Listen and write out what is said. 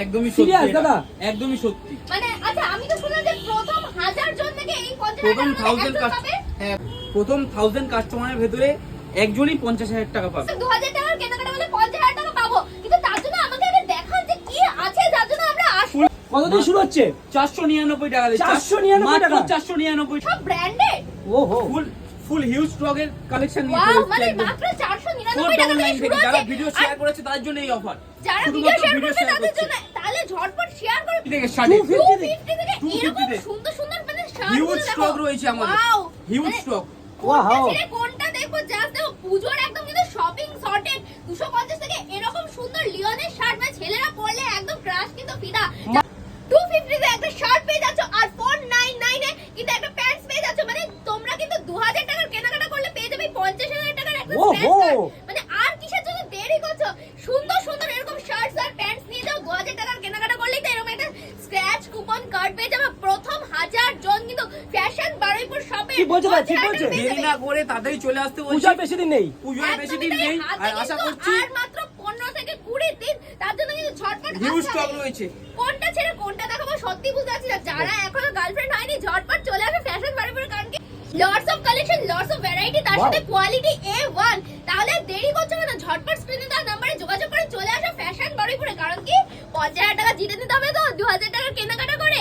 একদমই সত্যি দাদা, একদমই সত্যি। মানে আচ্ছা আমি তো শুনলাম যে প্রথম 1000 জন থেকে এই 50,000 প্রথম 1000 কাস্টমার, হ্যাঁ প্রথম 1000 কাস্টমারের ভেতরে একজনই 50,000 টাকা পাবে। 2000 টাকার কেনাকাটা বলে 50,000 টাকা পাবো, কিন্তু তার জন্য আমাকে আগে দেখান যে কি আছে যার জন্য আমরা আসবো। কত দিয়ে শুরু হচ্ছে? 499 টাকা দিয়ে। 499 টাকা, 499। সব ব্র্যান্ডেড। ওহো, ফুল হিউজ স্টকের কালেকশন নিয়ে ওয়াও, চলে মানে এসেছে। মাত্র 499 টাকা দিয়ে শুরু যারা হচ্ছে। ভিডিও শেয়ার করেছে তাদের জন্য এই অফার। যারা ভিডিও শেয়ার করেছে তাদের জন্য, তাহলে ঝটপট শেয়ার করে। 250 থেকে এরকম সুন্দর সুন্দর মানে শার্ট হিউজ স্টক রয়েছে আমাদের। Wow, huge stock. ওয়াও, কোনটা দেখবো জাস্ট দেখো, পূজোর একদম কিন্তু শপিং সর্টেড। 250 থেকে এরকম সুন্দর লিওনের শার্ট, মানে ছেলেরা পরলে একদম ক্রাশ কিন্তু ফিদা। 250 তে একটা শার্ট পেয়ে যাচ্ছ, আর 499 এ কিন্তু একটা প্যান্টস পেয়ে যাচ্ছ। মানে তোমরা কিন্তু 2000 টাকার কেনাকাটা করলে পেয়ে যাবে 50,000 টাকার একটা স্ট্যান্ড। মানে আর কিসের জন্য দেরি করছো? সুন্দর সুন্দর এরকম শার্টস আর প্যান্টস নিয়ে যাও। 2000 টাকার কেনাকাটা করলেই তো এরকম একটা স্ক্র্যাচ কুপন কার্ড পেয়ে যাবে। প্রথম 1000 জন কিন্তু ফ্যাশন বারুইপুর শপে। কি বলছো ভাই, ঠিক বলছো? দেরি না করে তাড়াতাড়ি চলে আসতে বলছি। পূজার বেশি দিন নেই, পূজার বেশি দিন নেই, আর আশা করছি আর মাত্র 15 থেকে 20 দিন। তার জন্য কিন্তু ঝটপট হিউজ আসতে স্টক হবে। রয়েছে। কোনটা ছেড়ে কোনটা দেখাবো সত্যি বুঝতে পারছি না। যারা এখনো গার্লফ্রেন্ড হয়নি ঝটপট চলে আসে ফ্যাশন বারুইপুর, কারণ কি lots of collection, lots of variety, তার সাথে কোয়ালিটি A1। তাহলে দেরি করছো না, ঝটপট স্ক্রিনে দেওয়া নম্বরে যোগাযোগ করে চলে আসো ফ্যাশন বারুইপুরে। কারণ কি 50,000 টাকা জিতে নিতে হবে তো 2000 টাকার কেনাকাটা করে।